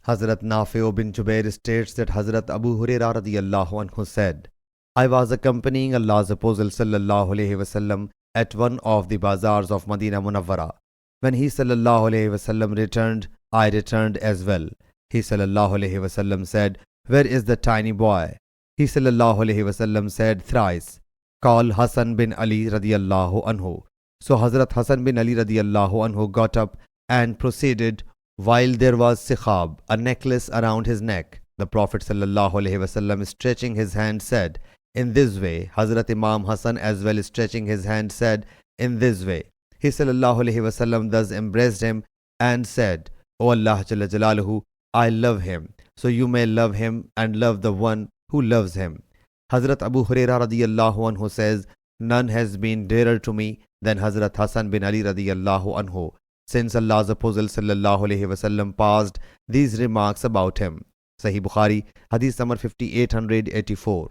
Hazrat Nafi' bin Jubair states that Hazrat Abu Hurairah radiyallahu anhu said, I was accompanying Allah's Apostle sallallahu alayhi wasallam at one of the bazaars of Madinah Munawwara. When he sallallahu alayhi wasallam returned, I returned as well. He sallallahu alayhi wasallam said, Where is the tiny boy? He sallallahu alayhi wasallam said thrice, Call Hassan bin Ali radiyallahu anhu. So Hazrat Hassan bin Ali radiyallahu anhu got up and proceeded while there was sikhab, a necklace around his neck. The Prophet sallallahu alaihi wasallam stretching his hand said, In this way. Hazrat Imam Hassan as well stretching his hand said, In this way. He sallallahu alaihi wasallam thus embraced him and said, O Allah Jalla Jalaluhu, I love him. So you may love him and love the one who loves him. Hazrat Abu Hurairah radiyallahu anhu says, None has been dearer to me than Hazrat Hassan bin Ali radiyallahu anhu, since Allah's Apostle sallallahu alaihi wasallam passed these remarks about him. Sahih Bukhari, Hadith number 5884.